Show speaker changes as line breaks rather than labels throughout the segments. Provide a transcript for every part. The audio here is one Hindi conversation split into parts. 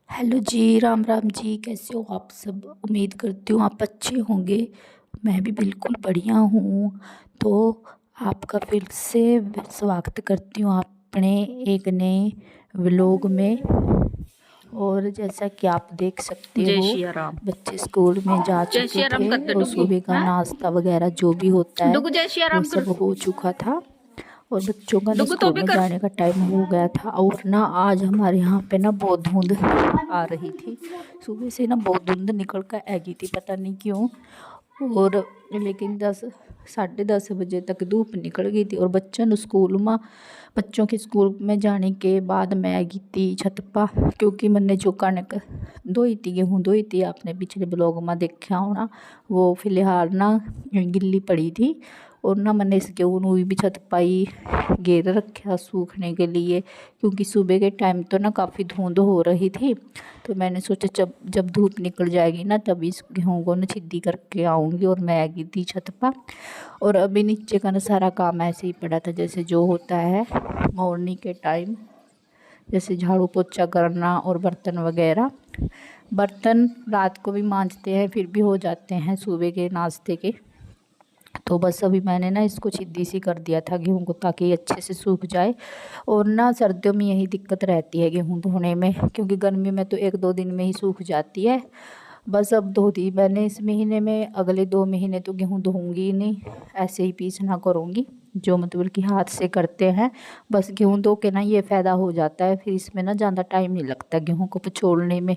हेलो जी, राम राम जी। कैसे हो आप सब? उम्मीद करती हूँ आप अच्छे होंगे। मैं भी बिल्कुल बढ़िया हूँ। तो आपका फिर से स्वागत करती हूँ अपने एक नए व्लॉग में। और जैसा कि आप देख सकते
जय
हो,
श्री राम।
बच्चे स्कूल में जा
जय
चुके
श्री राम
थे
करते
और
डुगू
सुबह का
हैं
नाश्ता वगैरह जो भी होता है
डुगू जय श्री
वो
राम कर
सब हो चुका था। और बच्चों का ना
डुगू तो
स्कूल
भी
में
कर।
जाने का टाइम हो गया था। और ना आज हमारे यहाँ पे ना बहुत धुंध आ रही थी। सुबह से ना बहुत धुंध निकल कर आ गई थी, पता नहीं क्यों। और लेकिन 10 साढ़े 10 बजे तक धूप निकल गई थी। और बच्चों के स्कूल में जाने के बाद मैं गई थी छत पा, क्योंकि मैंने जो कणक धोई थी, गेहूँ धोई थी, आपने पिछले ब्लॉग में देखा होना, वो फिलहाल ना गिल्ली पड़ी थी। और ना मैंने इस गेहूँ भी छत पाई घेर रखा सूखने के लिए, क्योंकि सुबह के टाइम तो ना काफ़ी धुंध हो रही थी। तो मैंने सोचा जब जब धूप निकल जाएगी ना तभी इस गेहूँ को ना छिद्दी करके आऊँगी। और मैं आ गई थी छत पर। और अभी नीचे का ना सारा काम ऐसे ही पड़ा था जैसे जो होता है मॉर्निंग के टाइम, जैसे झाड़ू पोछा करना और बर्तन वगैरह। बर्तन रात को भी मांजते हैं फिर भी हो जाते हैं सुबह के नाश्ते के। तो बस अभी मैंने ना इसको छिद्दी सी कर दिया था गेहूँ को, ताकि अच्छे से सूख जाए। और ना सर्दियों में यही दिक्कत रहती है गेहूँ धोने में, क्योंकि गर्मी में तो 1-2 दिन में ही सूख जाती है। बस अब धो दी मैंने इस महीने में, अगले 2 महीने तो गेहूँ धोऊंगी ही नहीं, ऐसे ही पीसना करूँगी जो मतलब कि हाथ से करते हैं। बस गेहूँ धो के ना ये फ़ायदा हो जाता है, फिर इसमें ना ज़्यादा टाइम नहीं लगता गेहूँ को पछोड़ने में।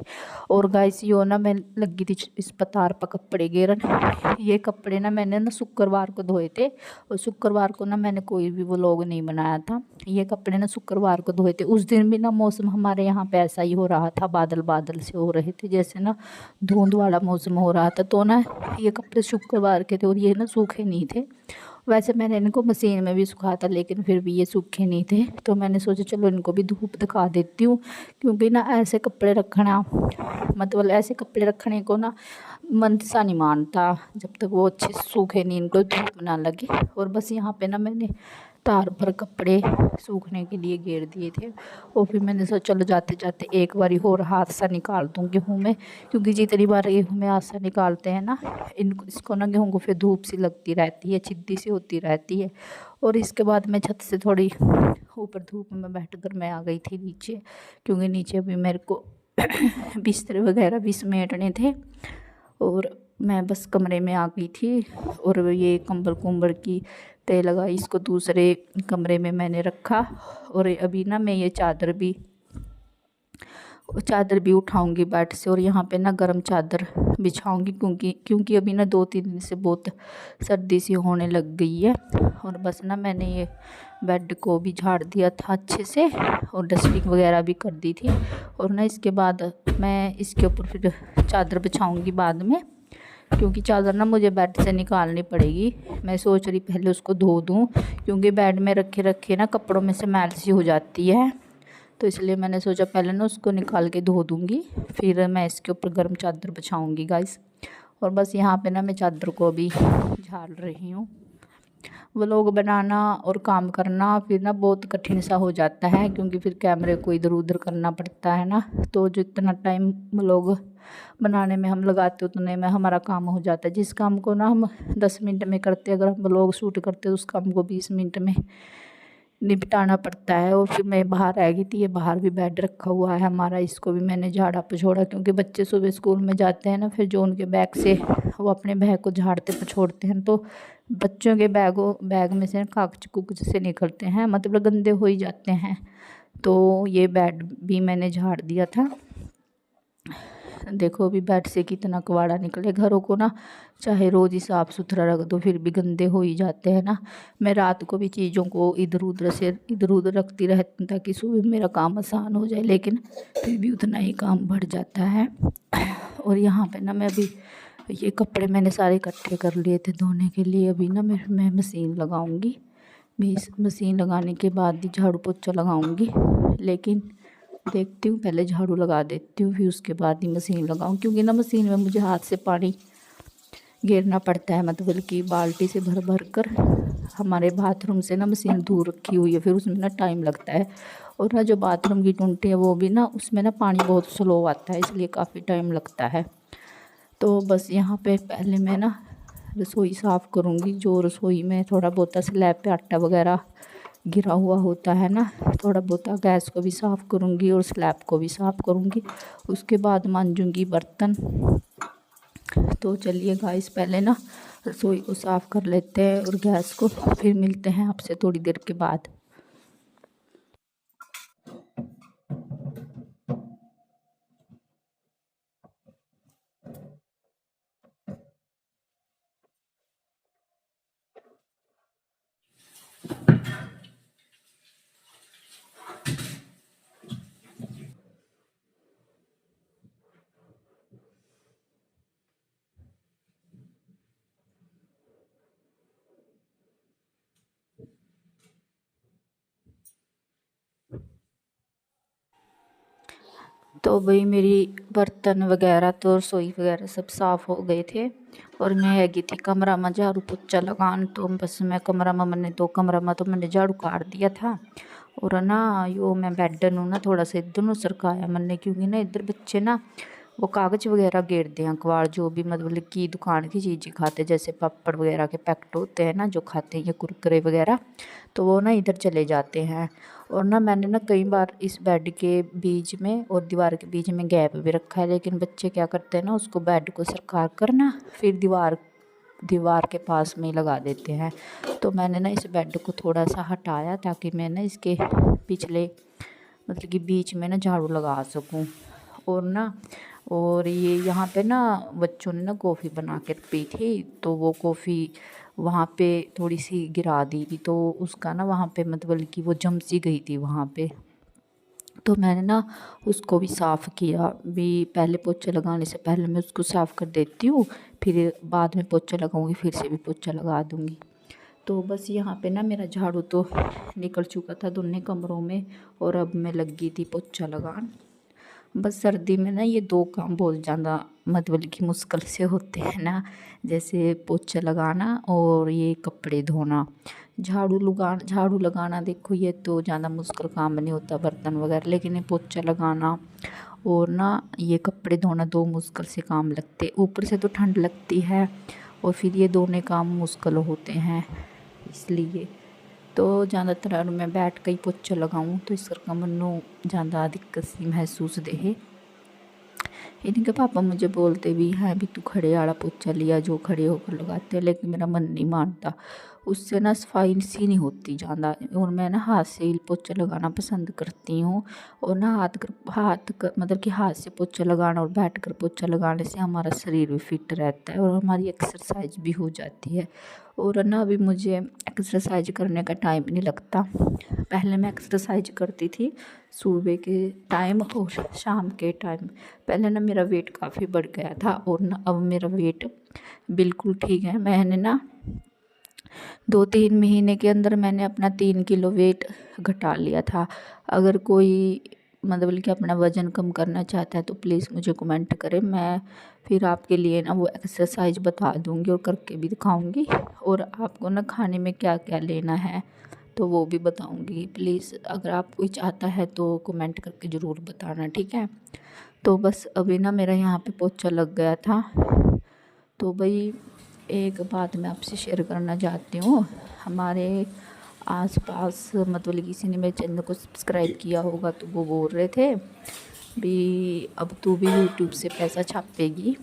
और गाइस यो ना मैं लगी थी इस पतार पर कपड़े गेरन। ये कपड़े ना मैंने ना शुक्रवार को धोए थे, और शुक्रवार को ना मैंने कोई भी व्लॉग नहीं बनाया था। ये कपड़े ना शुक्रवार को धोए थे। उस दिन भी ना मौसम हमारे यहाँ पे ऐसा ही हो रहा था, बादल बादल से हो रहे थे, जैसे ना धुंध वाला मौसम हो रहा था। तो ना ये कपड़े शुक्रवार के थे और ये ना सूखे नहीं थे। वैसे मैंने इनको मशीन में भी सुखाया था, लेकिन फिर भी ये सूखे नहीं थे। तो मैंने सोचा चलो इनको भी धूप दिखा देती हूँ, क्योंकि ना ऐसे कपड़े रखना, मतलब ऐसे कपड़े रखने को ना मन सा नहीं मानता जब तक वो अच्छे से सूखे नहीं, इनको धूप ना लगे। और बस यहाँ पे ना मैंने तार पर कपड़े सूखने के लिए घेर दिए थे। और फिर मैंने सोचा चलो जाते जाते एक बारी और हाथ सा निकाल दूँ गेहूँ में, क्योंकि जितनी बार गेहूँ में हाथ से निकालते हैं ना इसको ना गेहूँ को फिर धूप सी लगती रहती है, छिद्दी सी होती रहती है। और इसके बाद मैं छत से थोड़ी ऊपर धूप में बैठ कर मैं आ गई थी नीचे, क्योंकि नीचे भी मेरे को बिस्तर वगैरह भी समेटने थे। और मैं बस कमरे में आ गई थी। और ये कंबल कुंबल की तय लगाई, इसको दूसरे कमरे में मैंने रखा। और अभी ना मैं ये चादर भी उठाऊंगी बेड से, और यहाँ पे ना गर्म चादर बिछाऊंगी, क्योंकि अभी ना 2-3 दिन से बहुत सर्दी सी होने लग गई है। और बस ना मैंने ये बेड को भी झाड़ दिया था अच्छे से, और डस्टिंग वगैरह भी कर दी थी। और ना इसके बाद मैं इसके ऊपर फिर चादर बिछाऊंगी बाद में, क्योंकि चादर ना मुझे बेड से निकालनी पड़ेगी। मैं सोच रही पहले उसको धो दूँ, क्योंकि बेड में रखे रखे ना कपड़ों में से मैल सी हो जाती है। तो इसलिए मैंने सोचा पहले ना उसको निकाल के धो दूँगी, फिर मैं इसके ऊपर गर्म चादर बिछाऊँगी गाइस। और बस यहाँ पे ना मैं चादर को अभी झाड़ रही हूँ। व्लॉग बनाना और काम करना फिर ना बहुत कठिन सा हो जाता है, क्योंकि फिर कैमरे को इधर उधर करना पड़ता है ना। तो जितना टाइम व्लॉग बनाने में हम लगाते उतने में हमारा काम हो जाता है। जिस काम को ना हम 10 मिनट में करते, अगर हम व्लॉग शूट करते उस काम को 20 मिनट में निपटाना पड़ता है। और फिर मैं बाहर आ गई थी, ये बाहर भी बेड रखा हुआ है हमारा, इसको भी मैंने झाड़ा पोछोड़ा, क्योंकि बच्चे सुबह स्कूल में जाते हैं ना, फिर जो उनके बैग से वो अपने बैग को झाड़ते पोछोड़ते हैं, तो बच्चों के बैग में से कागज कुगज से निकलते हैं, मतलब गंदे हो ही जाते हैं। तो ये बेड भी मैंने झाड़ दिया था। देखो अभी बेड से कितना कबाड़ा निकले। घरों को ना चाहे रोज़ ही साफ़ सुथरा रख दो फिर भी गंदे हो ही जाते हैं ना। मैं रात को भी चीज़ों को इधर उधर रखती रहती हूँ, ताकि सुबह मेरा काम आसान हो जाए, लेकिन फिर भी उतना ही काम बढ़ जाता है। और यहाँ पे ना मैं अभी ये कपड़े मैंने सारे इकट्ठे कर लिए थे धोने के लिए। अभी ना मैं मशीन लगाऊंगी, मशीन लगाने के बाद ही झाड़ू पोछा लगाऊंगी, लेकिन देखती हूँ पहले झाड़ू लगा देती हूँ फिर उसके बाद ही मशीन लगाऊँ, क्योंकि ना मशीन में मुझे हाथ से पानी घेरना पड़ता है, मतलब कि बाल्टी से भर भर कर हमारे बाथरूम से ना मशीन दूर रखी हुई है, फिर उसमें ना टाइम लगता है। और ना जो बाथरूम की टूंटी है वो भी ना, उसमें ना पानी बहुत स्लो आता है, इसलिए काफ़ी टाइम लगता है। तो बस यहाँ पे पहले मैं ना रसोई साफ़ करूँगी। जो रसोई में थोड़ा बहुत स्लैब पे आटा वगैरह गिरा हुआ होता है ना, थोड़ा बहुत गैस को भी साफ़ करूँगी और स्लैब को भी साफ़ करूँगी। उसके बाद मांजूँगी बर्तन। तो चलिए गाइस, पहले ना रसोई को साफ़ कर लेते हैं और गैस को, फिर मिलते हैं आपसे थोड़ी देर के बाद। तो भाई मेरी बर्तन वगैरह तो रसोई वगैरह सब साफ़ हो गए थे और मैं हैगी थी कमरा में झाड़ू पोछा लगान। तो बस मैं कमरा में मैंने दो कमरा में तो मैंने झाड़ू काट दिया था। और ना यो मैं बेड नू ना थोड़ा सा इधर नू सरकाया मैंने, क्योंकि ना इधर बच्चे ना वो कागज़ वगैरह गेरते हैं, अखबार जो भी मतलब कि दुकान की चीज़ें खाते, जैसे पापड़ वगैरह के पैकेट होते हैं ना जो खाते हैं, ये कुरकुरे वगैरह, तो वो ना इधर चले जाते हैं। और ना मैंने ना कई बार इस बेड के बीच में और दीवार के बीच में गैप भी रखा है, लेकिन बच्चे क्या करते हैं ना, उसको बेड को सरकार कर ना फिर दीवार के पास में ही लगा देते हैं। तो मैंने ना इस बेड को थोड़ा सा हटाया ताकि मैं ना इसके पिछले मतलब कि बीच में ना झाड़ू लगा सकूं। और ना और ये यहाँ पे ना बच्चों ने ना कॉफ़ी बना कर पी थी, तो वो कॉफ़ी वहाँ पे थोड़ी सी गिरा दी थी, तो उसका ना वहाँ पे मतलब कि वो जम सी गई थी वहाँ पे। तो मैंने ना उसको भी साफ़ किया भी, पहले पोछा लगाने से पहले मैं उसको साफ़ कर देती हूँ, फिर बाद में पोछा लगाऊंगी, फिर से भी पोछा लगा दूँगी। तो बस यहाँ पे ना मेरा झाड़ू तो निकल चुका था दोनों कमरों में, और अब मैं लगी थी पोछा लगान। बस सर्दी में ना ये दो काम बहुत ज़्यादा मतलब कि मुश्किल से होते हैं ना, जैसे पोछा लगाना और ये कपड़े धोना। झाड़ू लगाना देखो ये तो ज़्यादा मुश्किल काम नहीं होता, बर्तन वगैरह, लेकिन ये पोछा लगाना और ना ये कपड़े धोना दो मुश्किल से काम लगते। ऊपर से तो ठंड लगती है और फिर ये दोनों काम मुश्किल होते हैं, इसलिए तो ज़्यादातर अगर मैं बैठ के ही पोछा लगाऊँ तो इस करके मनु ज़्यादा दिक्कत सी महसूस दे। इनके पापा मुझे बोलते भी हैं भी तू खड़े वाला पोछा लिया जो खड़े होकर लगाते हैं, लेकिन मेरा मन नहीं मानता, उससे ना सफाई सी नहीं होती ज़्यादा। और मैं ना हाथ से ही पोछा लगाना पसंद करती हूँ। और ना मतलब कि हाथ से पोछा लगाना और बैठ कर पोछा लगाने से हमारा शरीर भी फिट रहता है और हमारी एक्सरसाइज भी हो जाती है। और ना अभी मुझे एक्सरसाइज करने का टाइम नहीं लगता। पहले मैं एक्सरसाइज करती थी सुबह के टाइम और शाम के टाइम। पहले ना मेरा वेट काफ़ी बढ़ गया था और ना अब मेरा वेट बिल्कुल ठीक है। मैंने ना 2-3 महीने के अंदर मैंने अपना 3 किलो वेट घटा लिया था। अगर कोई मतलब कि अपना वज़न कम करना चाहता है तो प्लीज़ मुझे कमेंट करें, मैं फिर आपके लिए ना वो एक्सरसाइज बता दूँगी और करके भी दिखाऊँगी। और आपको ना खाने में क्या क्या लेना है तो वो भी बताऊँगी। प्लीज़ अगर आप कोई चाहता है तो कमेंट करके ज़रूर बताना, ठीक है। तो बस अभी ना मेरा यहाँ पे पोछा लग गया था। तो भाई एक बात मैं आपसे शेयर करना चाहती हूँ। हमारे आसपास मतलब किसी ने मेरे चैनल को सब्सक्राइब किया होगा तो वो बोल रहे थे भी अब तू भी यूट्यूब से पैसा छापेगी।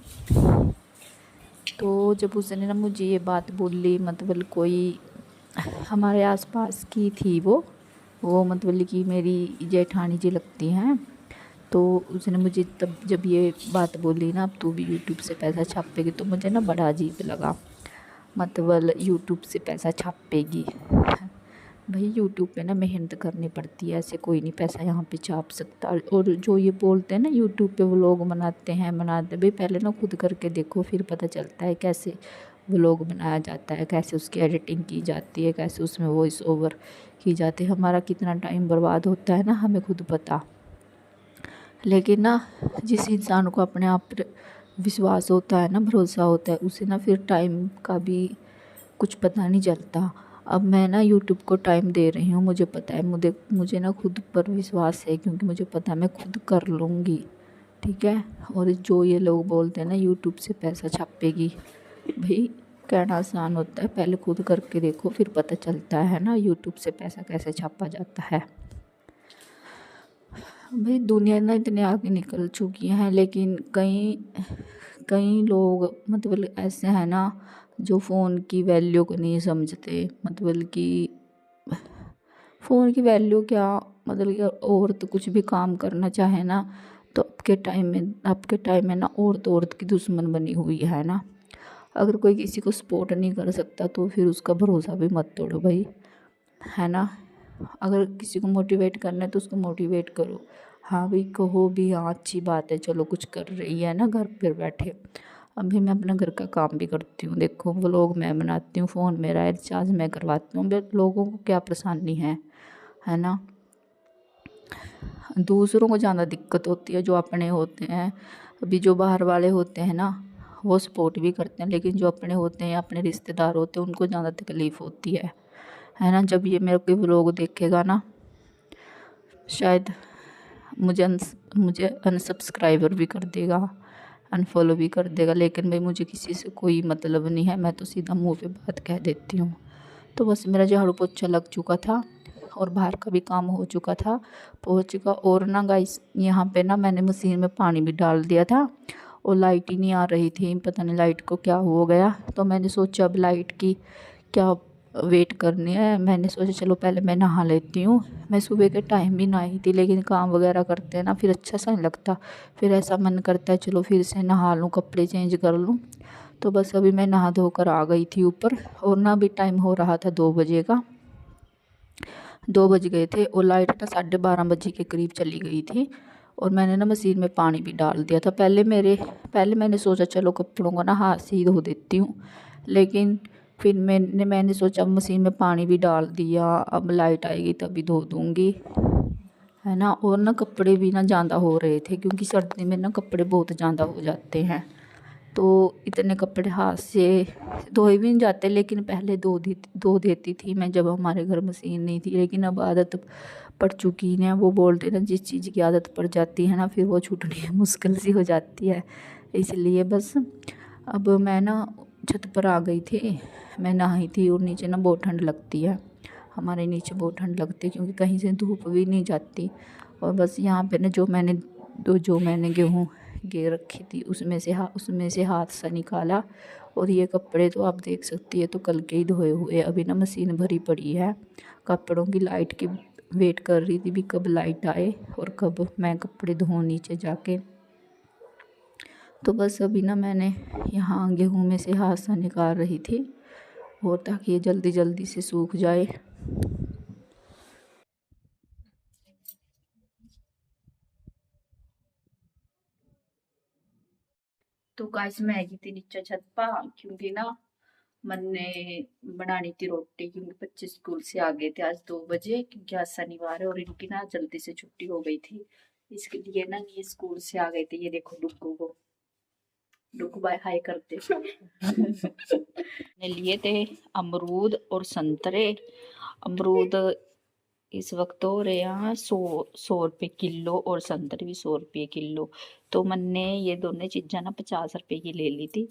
तो जब उसने ना मुझे ये बात बोली, मतलब कोई हमारे आसपास की थी वो मतलब कि मेरी जेठानी जी लगती हैं, तो उसने मुझे तब जब ये बात बोली ना अब तू भी यूट्यूब से पैसा छापेगी, तो मुझे ना बड़ा अजीब लगा। मतलब यूट्यूब से पैसा छापेगी, भाई यूट्यूब पे ना मेहनत करनी पड़ती है, ऐसे कोई नहीं पैसा यहाँ पे छाप सकता। और जो ये बोलते हैं ना यूट्यूब पे व्लॉग बनाते भाई पहले ना खुद करके देखो, फिर पता चलता है कैसे व्लॉग बनाया जाता है, कैसे उसकी एडिटिंग की जाती है, कैसे उसमें वॉइस ओवर की जाती है। हमारा कितना टाइम बर्बाद होता है ना हमें खुद पता। लेकिन ना जिस इंसान को अपने आप पर विश्वास होता है ना, भरोसा होता है, उसे ना फिर टाइम का भी कुछ पता नहीं चलता। अब मैं ना यूट्यूब को टाइम दे रही हूँ, मुझे पता है, मुझे ना खुद पर विश्वास है, क्योंकि मुझे पता है मैं खुद कर लूँगी, ठीक है। और जो ये लोग बोलते हैं ना यूट्यूब से पैसा छापेगी, भाई कहना आसान होता है, पहले खुद करके देखो फिर पता चलता है ना यूट्यूब से पैसा कैसे छापा जाता है। भाई दुनिया ना इतने आगे निकल चुकी है, लेकिन कई कई लोग मतलब ऐसे हैं ना जो फ़ोन की वैल्यू को नहीं समझते, मतलब कि फ़ोन की वैल्यू क्या, मतलब कि औरत कुछ भी काम करना चाहे ना तो आपके टाइम में ना औरत की दुश्मन बनी हुई है ना। अगर कोई किसी को सपोर्ट नहीं कर सकता तो फिर उसका भरोसा भी मत तोड़ो भाई, है ना। अगर किसी को मोटिवेट करना है तो उसको मोटिवेट करो, हाँ भाई कहो भी, हाँ अच्छी बात है, चलो कुछ कर रही है ना घर पर बैठे। अभी मैं अपना घर का काम भी करती हूँ, देखो व्लॉग मैं बनाती हूँ, फ़ोन मेरा है, रिचार्ज मैं करवाती हूँ, बट लोगों को क्या परेशानी है ना। दूसरों को ज़्यादा दिक्कत होती है, जो अपने होते हैं, अभी जो बाहर वाले होते हैं ना वो सपोर्ट भी करते हैं, लेकिन जो अपने होते हैं, अपने रिश्तेदार होते हैं, उनको ज़्यादा तकलीफ़ होती है ना। जब ये मेरे को व्लॉग देखेगा ना, शायद मुझे अनसब्सक्राइबर भी कर देगा, अनफॉलो भी कर देगा, लेकिन भाई मुझे किसी से कोई मतलब नहीं है, मैं तो सीधा मुंह पे बात कह देती हूँ। तो बस मेरा झाड़ू पोछा लग चुका था और बाहर का भी काम हो चुका था, पहुँच चुका। और ना गाइस यहाँ पे ना मैंने मशीन में पानी भी डाल दिया था और लाइट ही नहीं आ रही थी, पता नहीं लाइट को क्या हो गया। तो मैंने सोचा अब लाइट की क्या वेट करनी है, मैंने सोचा चलो पहले मैं नहा लेती हूँ। मैं सुबह के टाइम भी नहाई थी, लेकिन काम वगैरह करते हैं ना फिर अच्छा सा नहीं लगता, फिर ऐसा मन करता है चलो फिर से नहा लूँ, कपड़े चेंज कर लूँ। तो बस अभी मैं नहा धोकर आ गई थी ऊपर, और ना अभी टाइम हो रहा था 2 बजे का, 2 बज गए थे और लाइट ना 12:30 बजे के करीब चली गई थी। और मैंने ना मशीन में पानी भी डाल दिया था, पहले मैंने सोचा चलो कपड़ों को ना हाथ से ही धो देती हूँ, लेकिन फिर मैंने सोचा मशीन में पानी भी डाल दिया, अब लाइट आएगी तभी धो दूँगी, है ना। और ना कपड़े भी ना ज़्यादा हो रहे थे, क्योंकि सर्दी में ना कपड़े बहुत ज़्यादा हो जाते हैं, तो इतने कपड़े हाथ से धोए भी नहीं जाते। लेकिन पहले धो देती थी मैं जब हमारे घर मशीन नहीं थी, लेकिन अब आदत पड़ चुकी है। वो बोलते ना जिस चीज़ की आदत पड़ जाती है ना फिर वो छूटनी मुश्किल सी हो जाती है, इसलिए बस अब मैं ना छत पर आ गई थी, मैं नहाई थी और नीचे ना बहुत ठंड लगती है, हमारे नीचे बहुत ठंड लगती है, क्योंकि कहीं से धूप भी नहीं जाती। और बस यहाँ पे ना जो मैंने गेहूँ गे रखी थी उसमें से हाथ सा निकाला, और ये कपड़े तो आप देख सकती है तो कल के ही धोए हुए, अभी ना मशीन भरी पड़ी है कपड़ों की, लाइट की वेट कर रही थी भी कब लाइट आए और कब मैं कपड़े धोऊं नीचे जाके। तो बस अभी ना मैंने यहाँ गेहूँ में से हाथ सा निकाल रही थी, और ताकि ये जल्दी जल्दी से सूख जाए। तो गाइस मैं आई थी नीचे छत पा, क्योंकि ना मन ने बनानी थी रोटी, क्योंकि बच्चे स्कूल से आ गए थे आज 2 बजे, क्योंकि आज शनिवार है और इनकी ना जल्दी से छुट्टी हो गई थी, इसके लिए ना ये स्कूल से आ गए थे। ये देखो डुगू बाय हाय करते ने लिए थे अमरूद और संतरे। अमरूद इस वक्त हो रहे हैं 100 रुपये किलो और संतरे भी 100 रुपये किलो। तो मैंने ये दोनों चीज़ें ना 50 रुपये की ले ली थी,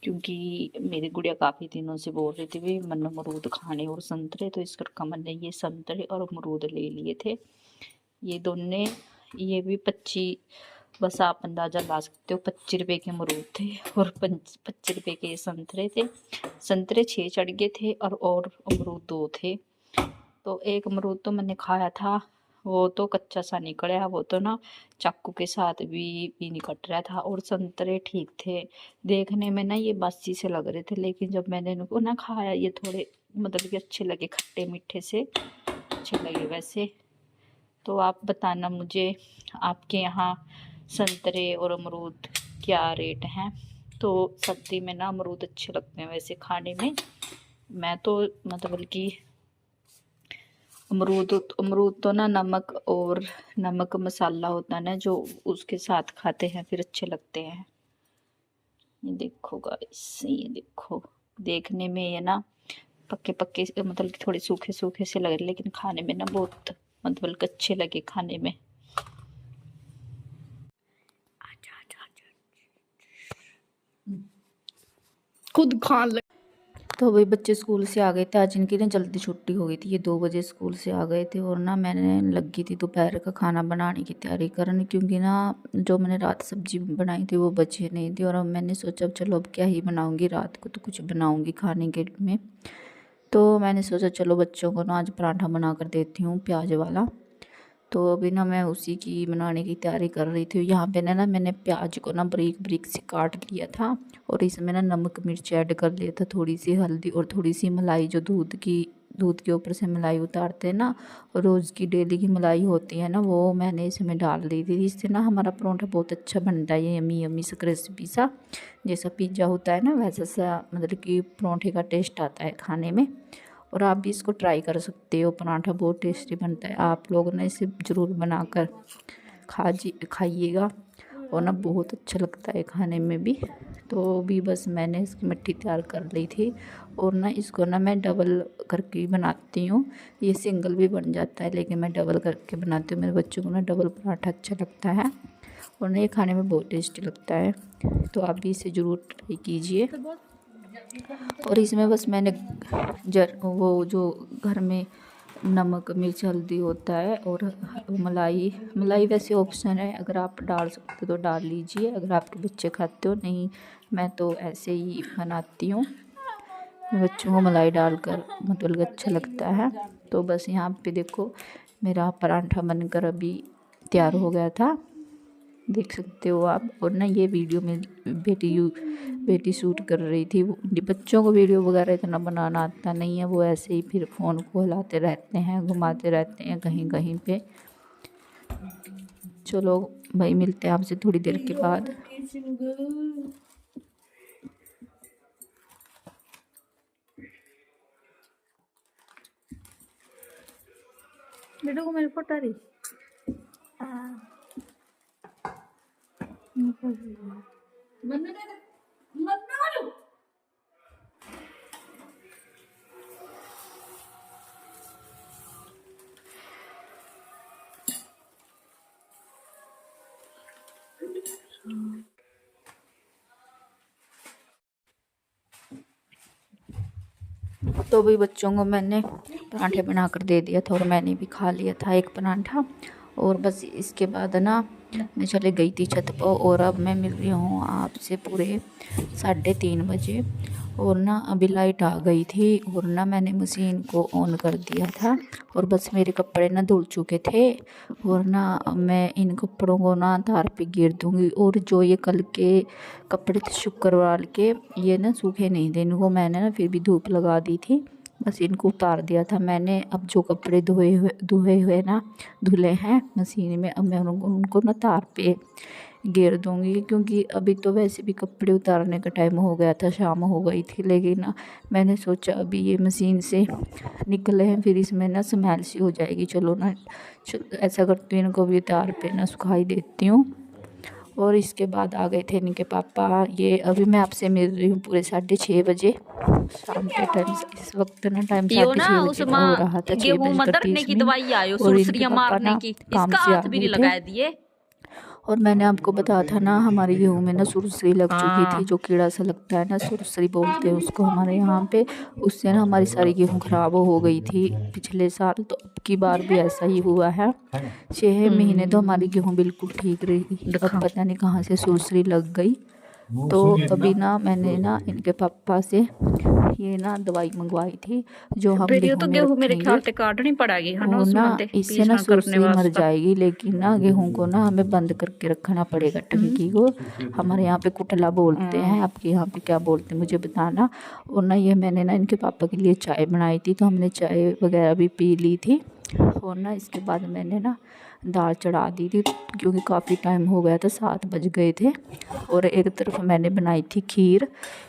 क्योंकि मेरी गुड़िया काफ़ी दिनों से बोल रही थी भी मन अमरूद खाने और संतरे, तो इस करके मैंने ये संतरे और अमरूद ले लिए थे। ये दोनों, ये भी 25, बस आप अंदाज़ा ला सकते हो, 25 रुपये के अमरूद थे और 25 रुपये के संतरे थे। संतरे 6 चढ़ गए थे और अमरूद 2 थे। तो एक अमरूद तो मैंने खाया था, वो तो कच्चा सा निकला, वो तो ना चाकू के साथ भी नहीं कट रहा था। और संतरे ठीक थे, देखने में ना ये बासी से लग रहे थे, लेकिन जब मैंने इनको ना खाया ये थोड़े मतलब कि अच्छे लगे, खट्टे मीठे से अच्छे लगे वैसे। तो आप बताना मुझे आपके यहाँ संतरे और अमरूद क्या रेट हैं। तो सर्दी में ना अमरूद अच्छे लगते हैं वैसे खाने में। मैं तो मतलब कि अमरूद तो ना नमक मसाला होता है ना जो, उसके साथ खाते हैं फिर अच्छे लगते हैं। ये देखो गाइस, ये देखो, देखने में ये ना पक्के पक्के मतलब थोड़े सूखे सूखे से लग रहे, लेकिन खाने में ना बहुत मतलब अच्छे लगे खाने में। खुद खा ले। तो वही बच्चे स्कूल से आ गए थे, आज इनकी ना जल्दी छुट्टी हो गई थी, ये 2 बजे स्कूल से आ गए थे। और ना मैंने लगी थी दोपहर का खाना बनाने की तैयारी करने, क्योंकि ना जो मैंने रात सब्जी बनाई थी वो बची नहीं थी। और अब मैंने सोचा चलो अब क्या ही बनाऊंगी, रात को तो कुछ बनाऊंगी खाने के में। तो मैंने सोचा चलो बच्चों को ना आज पराठा बना कर देती हूँ प्याज वाला। तो अभी ना मैं उसी की बनाने की तैयारी कर रही थी। यहाँ पे ना मैंने प्याज को ना बारीक बारीक से काट लिया था, और इसमें ना नमक मिर्च ऐड कर लिया था, थोड़ी सी हल्दी और थोड़ी सी मलाई, जो दूध के ऊपर से मलाई उतारते हैं ना, रोज़ की डेली की मलाई होती है ना, वो मैंने इसमें डाल दी थी। इससे ना हमारा परोंठा बहुत अच्छा बनता है, ये यमी यमी सा क्रिस्पी सा, जैसा पिज्ज़ा होता है ना वैसा सा मतलब कि परोंठे का टेस्ट आता है खाने में। और आप भी इसको ट्राई कर सकते हो, पराठा बहुत टेस्टी बनता है। आप लोग ना इसे ज़रूर बनाकर खाइएगा, और ना बहुत अच्छा लगता है खाने में भी। तो भी बस मैंने इसकी मट्ठी तैयार कर ली थी, और ना इसको ना मैं डबल करके बनाती हूँ। ये सिंगल भी बन जाता है, लेकिन मैं डबल करके बनाती हूँ। मेरे बच्चों को ना डबल पराठा अच्छा लगता है, और ना ये खाने में बहुत टेस्टी लगता है। तो आप भी इसे ज़रूर ट्राई कीजिए। और इसमें बस मैंने वो जो घर में नमक मिर्च हल्दी होता है, और मलाई वैसे ऑप्शन है, अगर आप डाल सकते हो तो डाल लीजिए, अगर आपके बच्चे खाते हो। नहीं, मैं तो ऐसे ही बनाती हूँ, बच्चों को मलाई डालकर मतलब अच्छा लगता है। तो बस यहाँ पे देखो मेरा पराठा बनकर अभी तैयार हो गया था, देख सकते हो आप। और ना ये वीडियो में बेटी शूट कर रही थी। बच्चों को वीडियो वगैरह इतना बनाना आता नहीं है, वो ऐसे ही फिर फ़ोन को हिलाते रहते हैं, घुमाते रहते हैं कहीं कहीं पे। चलो भाई, मिलते हैं आपसे थोड़ी देर के बाद। बेटो को मेरी फोटो आ रही तो भी बच्चों को मैंने पराठे बनाकर दे दिया था, और मैंने भी खा लिया था एक पराठा। और बस इसके बाद ना मैं चले गई थी छत पर, और अब मैं मिल रही हूँ आपसे पूरे 3:30 बजे। और ना अभी लाइट आ गई थी, और ना मैंने मशीन को ऑन कर दिया था, और बस मेरे कपड़े ना धुल चुके थे। और ना मैं इन कपड़ों को ना तार पे गिर दूँगी। और जो ये कल के कपड़े थे शुक्रवार के, ये ना सूखे नहीं थे, इनको मैंने ना फिर भी धूप लगा दी थी, बस इनको उतार दिया था मैंने। अब जो कपड़े धुले हैं मशीन में, अब मैं उनको ना तार पे घेर दूँगी, क्योंकि अभी तो वैसे भी कपड़े उतारने का टाइम हो गया था, शाम हो गई थी। लेकिन ना मैंने सोचा अभी ये मशीन से निकले हैं, फिर इसमें ना स्मेल सी हो जाएगी, चलो ना ऐसा करती हूँ, इनको भी तार पे ना सुखाई देती हूँ। और इसके बाद आ गए थे इनके पापा। ये अभी मैं आपसे मिल रही हूँ पूरे 6:30 बजे शाम के टाइम। इस वक्त ना टाइम 6:30 बजे का हो रहा था, 6:30। और इनके पापा ना काम से आ गए थे। और मैंने आपको बताया था ना, हमारे गेहूँ में ना सुरसरी लग चुकी थी, जो कीड़ा सा लगता है ना, सुरसरी बोलते हैं उसको हमारे यहाँ पे। उससे ना हमारी सारी गेहूँ ख़राब हो गई थी पिछले साल, तो अब की बार भी ऐसा ही हुआ है। 6 महीने तो हमारी गेहूँ बिल्कुल ठीक रही, अब पता नहीं कहाँ से सुरसरी लग गई। तो अभी ना मैंने ना इनके पापा से ये ना दवाई मंगवाई थी, जो हम गेहूँ मेरे ख्याल से काटनी पड़ेगी, और ना इससे ना सुरसरी मर जाएगी। लेकिन ना गेहूँ को ना हमें बंद करके रखना पड़ेगा टंकी को। हमारे यहाँ पे कुटला बोलते हैं, आपके यहाँ पे क्या बोलते हैं मुझे बताना। और ना ये मैंने ना इनके पापा के लिए चाय बनाई थी, तो हमने चाय वगैरह भी पी ली थी। और ना इसके बाद मैंने ना दाल चढ़ा दी थी, क्योंकि काफ़ी टाइम हो गया था, 7 बज गए थे। और एक तरफ मैंने बनाई थी खीर,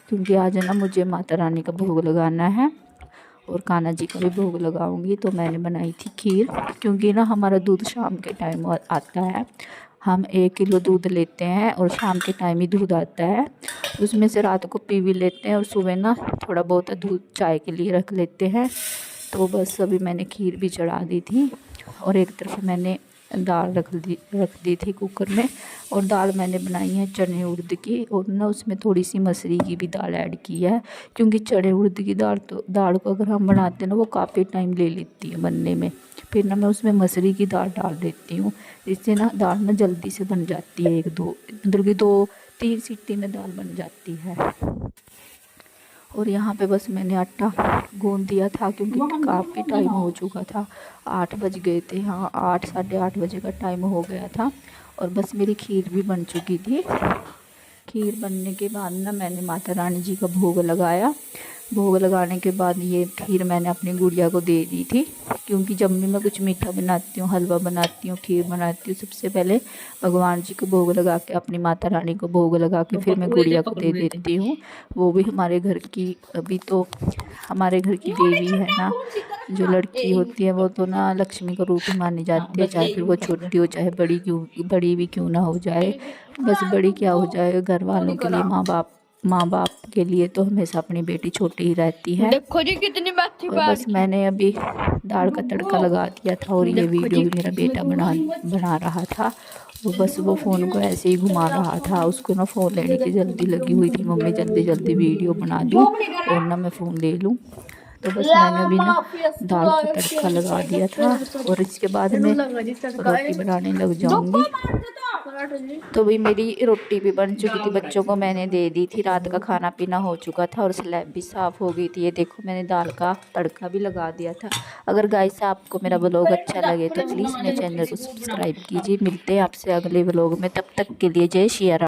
क्योंकि आज ना मुझे माता रानी का भोग लगाना है, और कान्हा जी का भी भोग लगाऊंगी। तो मैंने बनाई थी खीर, क्योंकि ना हमारा दूध शाम के टाइम आता है, हम 1 किलो दूध लेते हैं और शाम के टाइम ही दूध आता है, उसमें से रात को पी भी लेते हैं और सुबह ना थोड़ा बहुत दूध चाय के लिए रख लेते हैं। तो बस अभी मैंने खीर भी चढ़ा दी थी और एक तरफ मैंने दाल रख दी थी कुकर में। और दाल मैंने बनाई है चने उड़द की, और ना उसमें थोड़ी सी मसूरी की भी दाल ऐड की है, क्योंकि चने उड़द की दाल को अगर हम बनाते हैं ना वो काफ़ी टाइम ले लेती है बनने में। फिर ना मैं उसमें मसूरी की दाल डाल देती हूँ, इससे ना दाल ना जल्दी से बन जाती है, 1-2 मतलब कि 2-3 सीटी में दाल बन जाती है। और यहाँ पे बस मैंने आटा गूंद दिया था, क्योंकि काफ़ी टाइम हो चुका था, 8 बज गए थे। हाँ 8 साढ़े 8 बजे का टाइम हो गया था। और बस मेरी खीर भी बन चुकी थी। खीर बनने के बाद ना मैंने माता रानी जी का भोग लगाया। भोग लगाने के बाद ये खीर मैंने अपनी गुड़िया को दे दी थी, क्योंकि जब भी मैं कुछ मीठा बनाती हूँ, हलवा बनाती हूँ, खीर बनाती हूँ, सबसे पहले भगवान जी को भोग लगा के, अपनी माता रानी को भोग लगा के फिर मैं गुड़िया को दे देती हूँ। वो भी हमारे घर की, अभी तो हमारे घर की देवी है ना, जो लड़की होती है वो तो ना लक्ष्मी का रूप ही मानी जाती है, चाहे फिर वो छोटी हो चाहे बड़ी भी क्यों ना हो जाए। बस बड़ी क्या हो जाए, घर वालों के लिए, माँ बाप के लिए तो हमेशा अपनी बेटी छोटी ही रहती है।
देखो जी कितनी अच्छी
और बस मैंने अभी दाल का तड़का लगा दिया था, और ये वीडियो भी मेरा बेटा बना रहा था। वो बस वो फ़ोन को ऐसे ही घुमा रहा था, उसको ना फ़ोन लेने की जल्दी लगी हुई थी, मम्मी जल्दी जल्दी वीडियो बना दूँ और ना मैं फ़ोन ले लूँ। तो बस मैंने अभी ना दाल का तड़का लगा दिया था, और इसके बाद मैं रोटी बनाने लग जाऊंगी। तो भी मेरी रोटी भी बन चुकी थी, बच्चों को मैंने दे दी थी, रात का खाना पीना हो चुका था और स्लैब भी साफ़ हो गई थी। ये देखो मैंने दाल का तड़का भी लगा दिया था। अगर गाइस आपको मेरा ब्लॉग अच्छा लगे तो प्लीज़ मेरे चैनल को सब्सक्राइब कीजिए। मिलते हैं आपसे अगले ब्लॉग में, तब तक के लिए जय श्री राम।